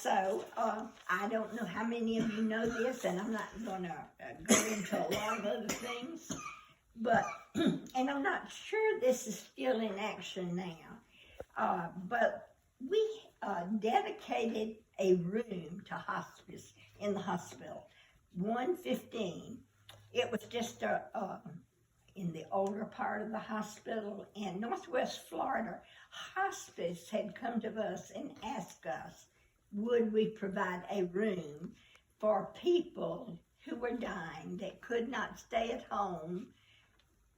also, I don't know how many of you know this, and I'm not going to go into a lot of other things, but, and I'm not sure this is still in action now, but we dedicated a room to hospice in the hospital, 115. It was just in the older part of the hospital in Northwest Florida. Hospice had come to us and asked us, would we provide a room for people who were dying that could not stay at home,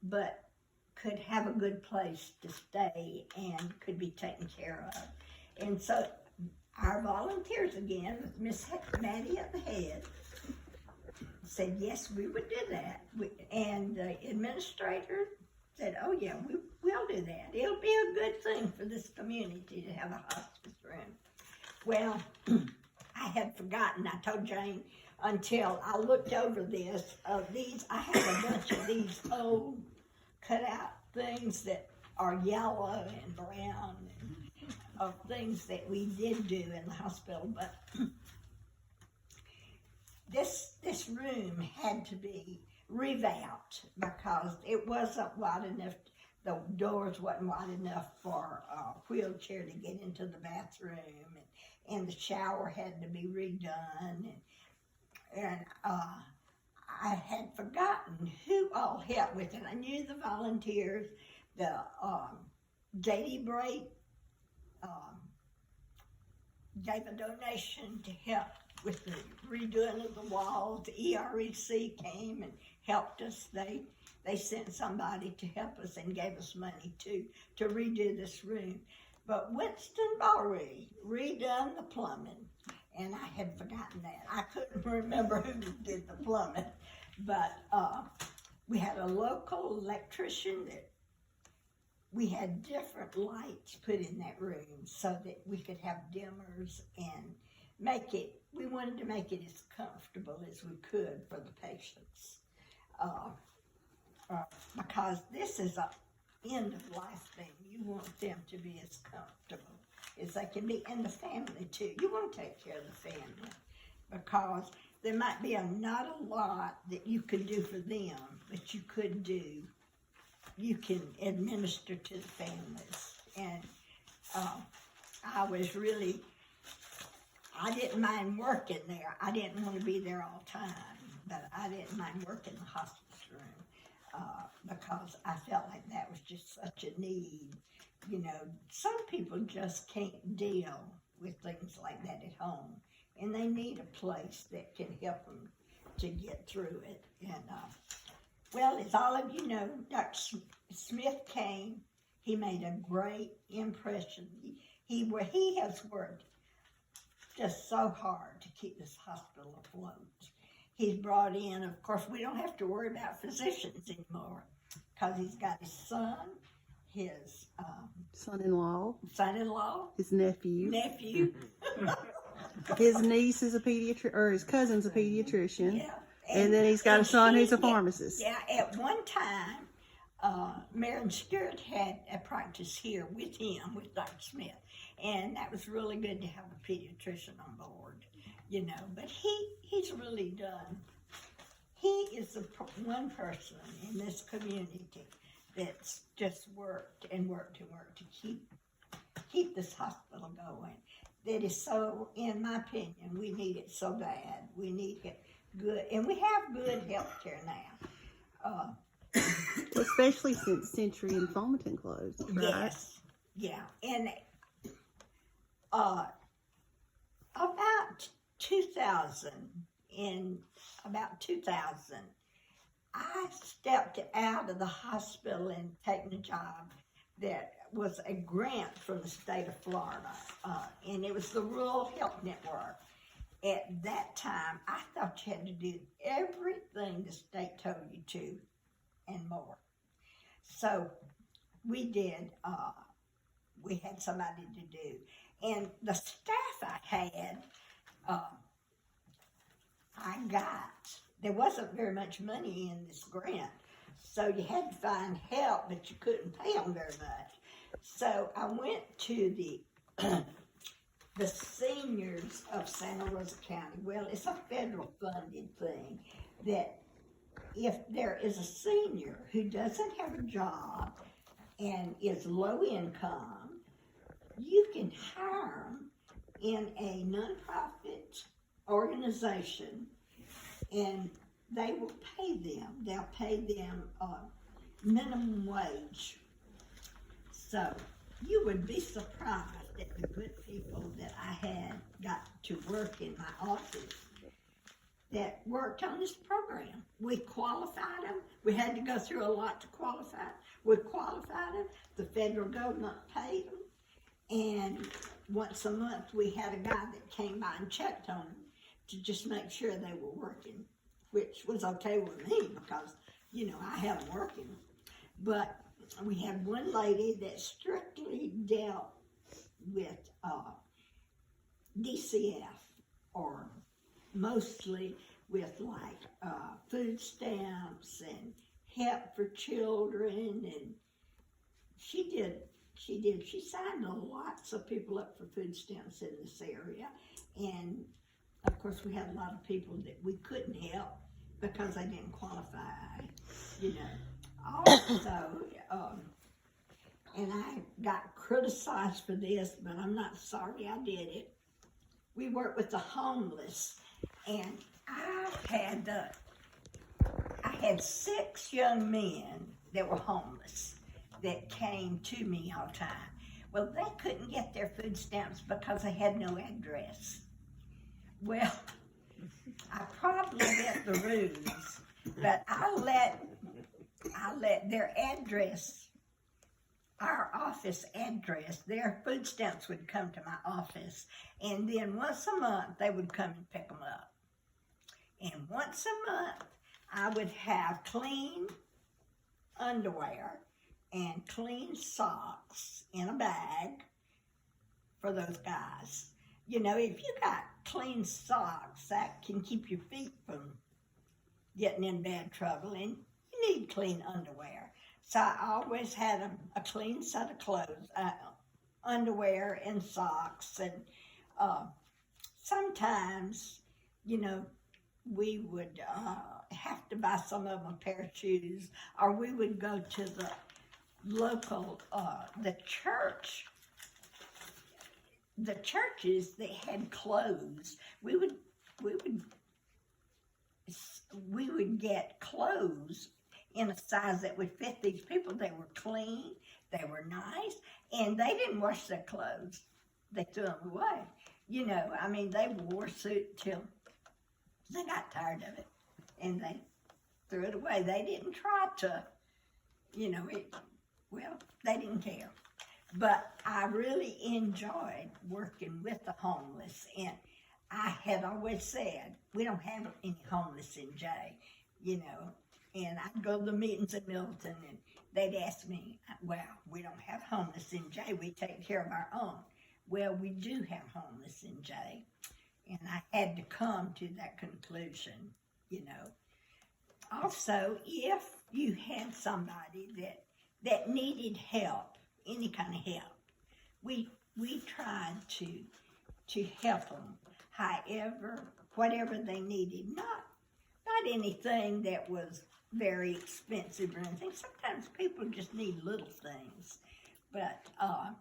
but could have a good place to stay and could be taken care of. And so our volunteers again, with Miss Maddie at the head, said, yes, we would do that. And the administrator said, oh yeah, we'll do that. It'll be a good thing for this community to have a hospice room. Well, I had forgotten, I told Jane, until I looked over this, I have a bunch of these old cutout things that are yellow and brown, and of things that we did do in the hospital, but this room had to be revamped because it wasn't wide enough, the doors wasn't wide enough for a wheelchair to get into the bathroom, and the shower had to be redone, and I had forgotten who all helped with it. I knew the volunteers, the J.D. Bray gave a donation to help with the redoing of the walls. The EREC came and helped us. They sent somebody to help us and gave us money to redo this room. But Winston Barry redone the plumbing, and I had forgotten that. I couldn't remember who did the plumbing, but we had a local electrician that we had different lights put in that room so that we could have dimmers and we wanted to make it as comfortable as we could for the patients. Because this is a end of life thing. You want them to be as comfortable as they can be, and the family too. You want to take care of the family because there might be not a lot that you could do for them, but you can administer to the families. And I didn't mind working there. I didn't want to be there all the time, but I didn't mind working in the hospice room because I felt like that was just such a need. You know, some people just can't deal with things like that at home, and they need a place that can help them to get through it. And well, as all of you know, Dr. Smith came. He made a great impression. He has worked just so hard to keep this hospital afloat. He's brought in, of course, we don't have to worry about physicians anymore because he's got his son, his son-in-law, his nephew, his niece is a pediatrician, or his cousin's a pediatrician. Yeah. And then he's got a son who's a pharmacist. Yeah, at one time, Marion Stewart had a practice here with him, with Dr. Smith. And that was really good to have a pediatrician on board, you know. But he's really done. He is the one person in this community that's just worked and worked and worked to keep this hospital going. That is so, in my opinion, we need it so bad. We need it good, and we have good health care now. Especially since Century and Fomenton closed, right? Yes, yeah. And about 2000, I stepped out of the hospital and taken a job that was a grant from the state of Florida, and it was the Rural Health Network. At that time, I thought you had to do everything the state told you to and more. So we did, we had somebody to do. And the staff I had, there wasn't very much money in this grant. So you had to find help, but you couldn't pay them very much. So I went to the seniors Roads of Santa Rosa County. Well, it's a federal funded thing that if there is a senior who doesn't have a job and is low income, you can hire them in a nonprofit organization and they will pay them. They'll pay them minimum wage. So you would be surprised at the good people that I had got to work in my office that worked on this program. We qualified them. We had to go through a lot to qualify. We qualified them. The federal government paid them. And once a month, we had a guy that came by and checked on them to just make sure they were working, which was okay with me because, you know, I had them working. But we had one lady that strictly dealt with DCF, or mostly with like food stamps and help for children, and she signed lots of people up for food stamps in this area. And of course we had a lot of people that we couldn't help because they didn't qualify, you know. Also, and I got criticized for this, but I'm not sorry I did it. We worked with the homeless, and I had 6 young men that were homeless that came to me all the time. Well, they couldn't get their food stamps because they had no address. Well, I probably bent the rules, but I let their address, our office address, their food stamps would come to my office, and then once a month they would come and pick them up. And once a month I would have clean underwear and clean socks in a bag for those guys. You know, if you got clean socks, that can keep your feet from getting in bad trouble, and you need clean underwear. So I always had a clean set of clothes, underwear and socks, and sometimes, you know, we would have to buy some of them a pair of shoes, or we would go to the local, the churches that had clothes. We would get clothes in a size that would fit these people. They were clean, they were nice, and they didn't wash their clothes. They threw them away. You know, I mean, they wore a suit till they got tired of it, and they threw it away. They didn't try to, you know, they didn't care. But I really enjoyed working with the homeless, and I had always said, we don't have any homeless in Jay, you know. And I'd go to the meetings in Milton, and they'd ask me, well, we don't have homeless in Jay, we take care of our own. Well, we do have homeless in Jay, and I had to come to that conclusion, you know. Also, if you had somebody that needed help, any kind of help, we tried to help them, however, whatever they needed. Not anything that was very expensive or anything. Sometimes people just need little things. But I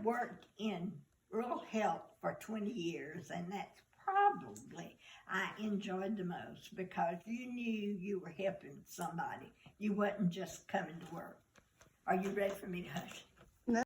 worked in rural health for 20 years, and that's probably I enjoyed the most, because you knew you were helping somebody. You wasn't just coming to work. Are you ready for me to hush?